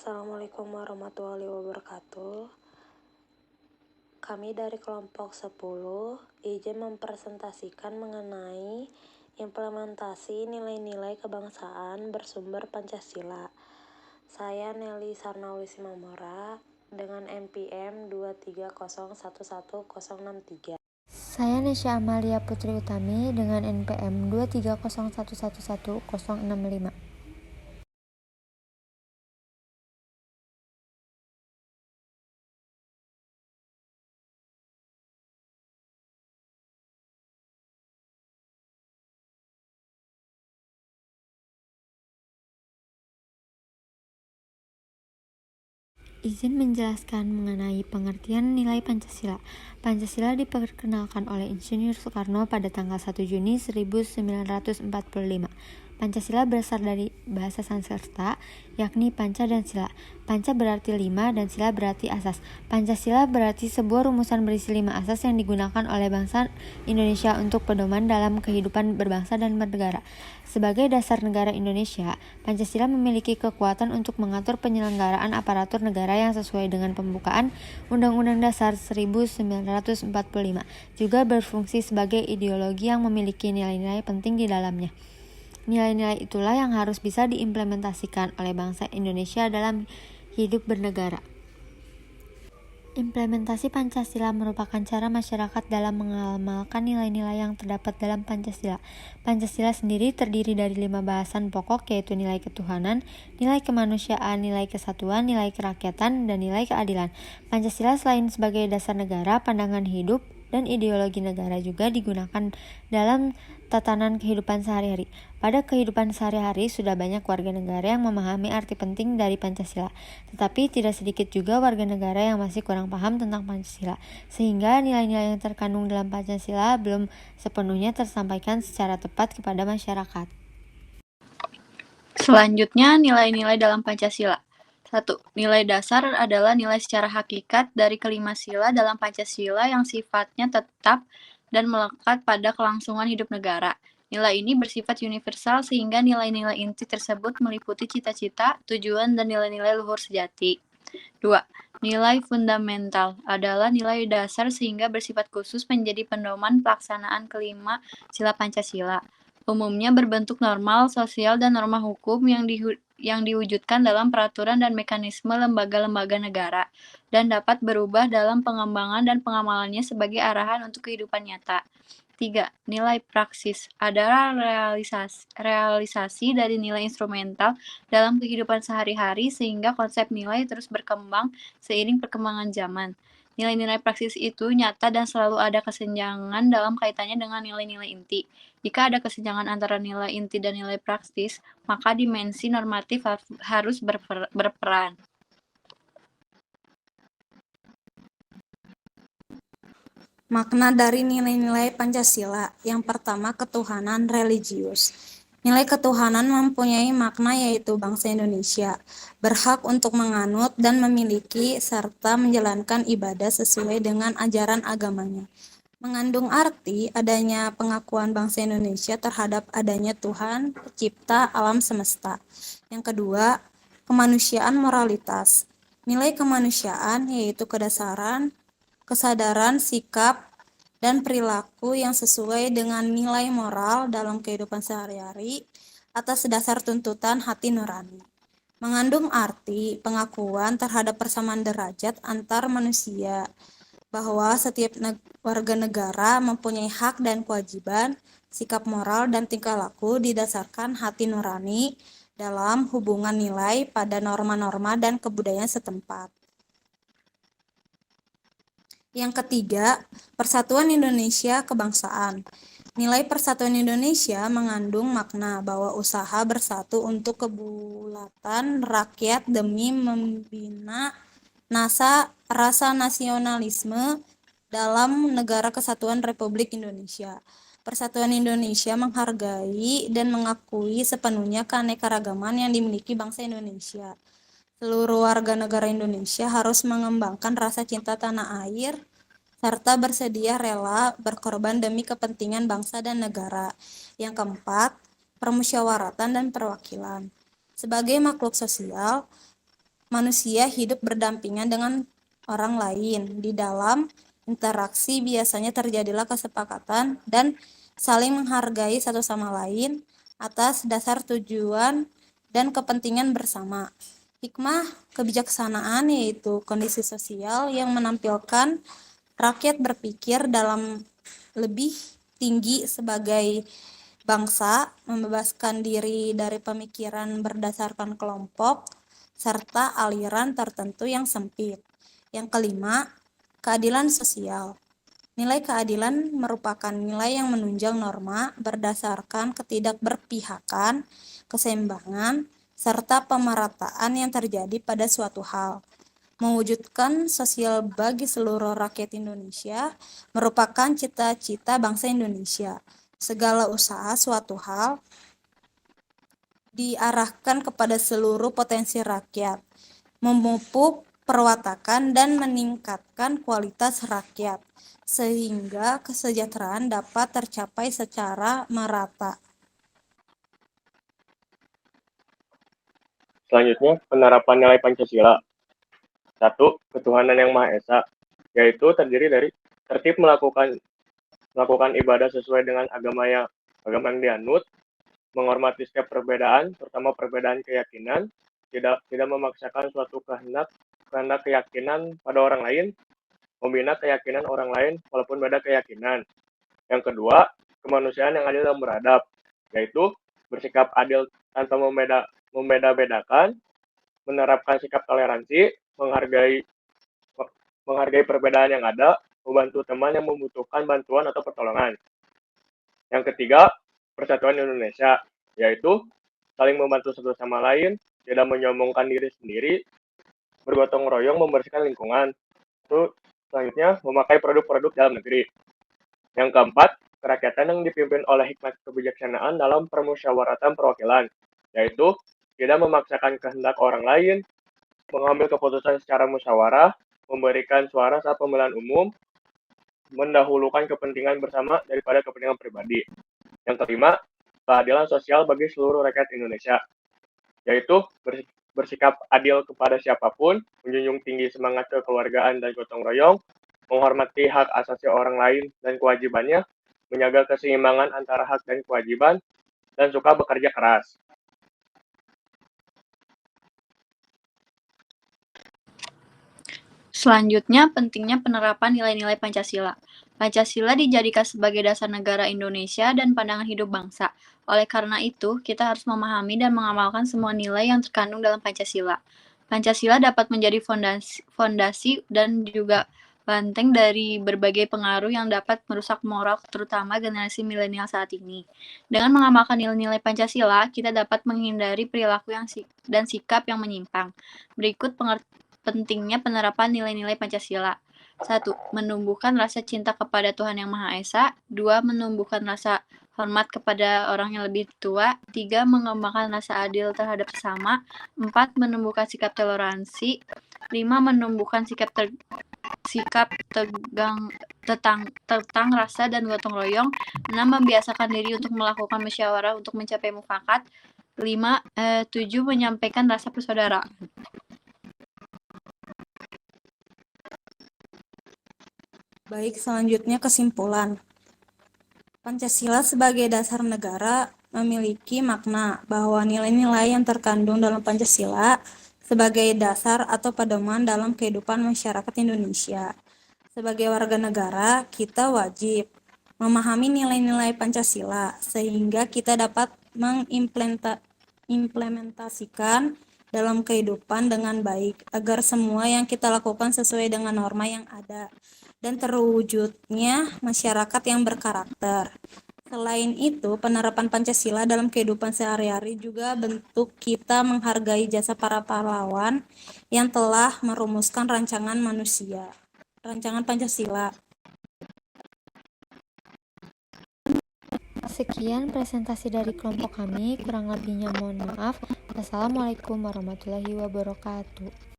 Assalamualaikum warahmatullahi wabarakatuh. Kami dari kelompok 10 izin mempresentasikan mengenai implementasi nilai-nilai kebangsaan bersumber Pancasila. Saya Nelly Sarnauli Simamora dengan NPM 230111063. Saya Nesya Amalia Putri Utami dengan NPM 230111065. Izin menjelaskan mengenai pengertian nilai Pancasila. Pancasila diperkenalkan oleh Insinyur Soekarno pada tanggal 1 Juni 1945. Pancasila berasal dari bahasa Sanskerta, yakni panca dan sila. Panca berarti 5 dan sila berarti asas. Pancasila berarti sebuah rumusan berisi 5 asas yang digunakan oleh bangsa Indonesia untuk pedoman dalam kehidupan berbangsa dan bernegara. Sebagai dasar negara Indonesia, Pancasila memiliki kekuatan untuk mengatur penyelenggaraan aparatur negara yang sesuai dengan pembukaan Undang-Undang Dasar 1945, juga berfungsi sebagai ideologi yang memiliki nilai-nilai penting di dalamnya. Nilai-nilai itulah yang harus bisa diimplementasikan oleh bangsa Indonesia dalam hidup bernegara. Implementasi Pancasila merupakan cara masyarakat dalam mengamalkan nilai-nilai yang terdapat dalam Pancasila. Pancasila sendiri terdiri dari 5 bahasan pokok, yaitu nilai ketuhanan, nilai kemanusiaan, nilai kesatuan, nilai kerakyatan, dan nilai keadilan. Pancasila selain sebagai dasar negara, pandangan hidup, dan ideologi negara juga digunakan dalam tatanan kehidupan sehari-hari. Pada kehidupan sehari-hari sudah banyak warga negara yang memahami arti penting dari Pancasila, tetapi tidak sedikit juga warga negara yang masih kurang paham tentang Pancasila, sehingga nilai-nilai yang terkandung dalam Pancasila belum sepenuhnya tersampaikan secara tepat kepada masyarakat. Selanjutnya, nilai-nilai dalam Pancasila. 1. Nilai dasar adalah nilai secara hakikat dari kelima sila dalam Pancasila yang sifatnya tetap dan melekat pada kelangsungan hidup negara. Nilai ini bersifat universal sehingga nilai-nilai inti tersebut meliputi cita-cita, tujuan, dan nilai-nilai luhur sejati. 2. Nilai fundamental adalah nilai dasar sehingga bersifat khusus menjadi pedoman pelaksanaan kelima sila Pancasila. Umumnya berbentuk normal sosial dan norma hukum yang diwujudkan dalam peraturan dan mekanisme lembaga-lembaga negara, dan dapat berubah dalam pengembangan dan pengamalannya sebagai arahan untuk kehidupan nyata. 3. Nilai praksis adalah realisasi dari nilai instrumental dalam kehidupan sehari-hari sehingga konsep nilai terus berkembang seiring perkembangan zaman. Nilai-nilai praksis itu nyata dan selalu ada kesenjangan dalam kaitannya dengan nilai-nilai inti. Jika ada kesenjangan antara nilai inti dan nilai praktis, maka dimensi normatif harus berperan. Makna dari nilai-nilai Pancasila. Yang pertama, ketuhanan religius. Nilai ketuhanan mempunyai makna yaitu bangsa Indonesia berhak untuk menganut dan memiliki serta menjalankan ibadah sesuai dengan ajaran agamanya. Mengandung arti adanya pengakuan bangsa Indonesia terhadap adanya Tuhan, pencipta alam semesta. Yang kedua, kemanusiaan moralitas. Nilai kemanusiaan yaitu kesadaran, sikap, dan perilaku yang sesuai dengan nilai moral dalam kehidupan sehari-hari atas dasar tuntutan hati nurani. Mengandung arti pengakuan terhadap persamaan derajat antar manusia, bahwa setiap warga negara mempunyai hak dan kewajiban, sikap moral dan tingkah laku didasarkan hati nurani dalam hubungan nilai pada norma-norma dan kebudayaan setempat. Yang ketiga, Persatuan Indonesia Kebangsaan. Nilai Persatuan Indonesia mengandung makna bahwa usaha bersatu untuk kebulatan rakyat demi membina rasa nasionalisme dalam Negara Kesatuan Republik Indonesia. Persatuan Indonesia menghargai dan mengakui sepenuhnya keanekaragaman yang dimiliki bangsa Indonesia. Seluruh warga negara Indonesia harus mengembangkan rasa cinta tanah air serta bersedia rela berkorban demi kepentingan bangsa dan negara. Yang keempat, permusyawaratan dan perwakilan. Sebagai makhluk sosial, manusia hidup berdampingan dengan orang lain. Di dalam interaksi biasanya terjadilah kesepakatan dan saling menghargai satu sama lain atas dasar tujuan dan kepentingan bersama. Hikmah kebijaksanaan yaitu kondisi sosial yang menampilkan rakyat berpikir dalam lebih tinggi sebagai bangsa, membebaskan diri dari pemikiran berdasarkan kelompok, serta aliran tertentu yang sempit. Yang kelima, keadilan sosial. Nilai keadilan merupakan nilai yang menunjang norma berdasarkan ketidakberpihakan, keseimbangan, serta pemerataan yang terjadi pada suatu hal. Mewujudkan sosial bagi seluruh rakyat Indonesia merupakan cita-cita bangsa Indonesia. Segala usaha suatu hal diarahkan kepada seluruh potensi rakyat, memupuk perwatakan dan meningkatkan kualitas rakyat, sehingga kesejahteraan dapat tercapai secara merata. Selanjutnya, penerapan nilai Pancasila. 1. Ketuhanan yang Maha Esa, yaitu terdiri dari tertib melakukan ibadah sesuai dengan agama yang dianut, menghormati setiap perbedaan, terutama perbedaan keyakinan, tidak memaksakan suatu kehendak keyakinan pada orang lain, membina keyakinan orang lain walaupun beda keyakinan. Yang kedua, kemanusiaan yang adil dan beradab, yaitu bersikap adil tanpa membeda-bedakan, menerapkan sikap toleransi, menghargai perbedaan yang ada, membantu teman yang membutuhkan bantuan atau pertolongan. Yang ketiga, persatuan Indonesia, yaitu saling membantu satu sama lain, tidak menyombongkan diri sendiri, bergotong royong membersihkan lingkungan. Selanjutnya, memakai produk-produk dalam negeri. Yang keempat, kerakyatan yang dipimpin oleh hikmat kebijaksanaan dalam permusyawaratan perwakilan, yaitu tidak memaksakan kehendak orang lain, mengambil keputusan secara musyawarah, memberikan suara saat pemilihan umum, mendahulukan kepentingan bersama daripada kepentingan pribadi. Yang kelima, keadilan sosial bagi seluruh rakyat Indonesia, yaitu bersikap adil kepada siapapun, menjunjung tinggi semangat kekeluargaan dan gotong royong, menghormati hak asasi orang lain dan kewajibannya, menjaga keseimbangan antara hak dan kewajiban, dan suka bekerja keras. Selanjutnya, pentingnya penerapan nilai-nilai Pancasila. Pancasila dijadikan sebagai dasar negara Indonesia dan pandangan hidup bangsa. Oleh karena itu, kita harus memahami dan mengamalkan semua nilai yang terkandung dalam Pancasila. Pancasila dapat menjadi fondasi dan juga benteng dari berbagai pengaruh yang dapat merusak moral, terutama generasi milenial saat ini. Dengan mengamalkan nilai-nilai Pancasila, kita dapat menghindari perilaku dan sikap yang menyimpang. Berikut pentingnya penerapan nilai-nilai Pancasila. 1. Menumbuhkan rasa cinta kepada Tuhan Yang Maha Esa. 2. Menumbuhkan rasa hormat kepada orang yang lebih tua. 3. Mengembangkan rasa adil terhadap sesama. 4. Menumbuhkan sikap toleransi. 5. Menumbuhkan sikap tentang rasa dan gotong royong. 6. Membiasakan diri untuk melakukan musyawarah untuk mencapai mufakat. 7. Menyampaikan rasa persaudaraan. Baik, selanjutnya kesimpulan. Pancasila sebagai dasar negara memiliki makna bahwa nilai-nilai yang terkandung dalam Pancasila sebagai dasar atau pedoman dalam kehidupan masyarakat Indonesia. Sebagai warga negara, kita wajib memahami nilai-nilai Pancasila sehingga kita dapat mengimplementasikan dalam kehidupan dengan baik agar semua yang kita lakukan sesuai dengan norma yang ada dan terwujudnya masyarakat yang berkarakter. Selain itu, penerapan Pancasila dalam kehidupan sehari-hari juga bentuk kita menghargai jasa para pahlawan yang telah merumuskan rancangan Pancasila. Sekian presentasi dari kelompok kami, kurang lebihnya mohon maaf. Wassalamualaikum warahmatullahi wabarakatuh.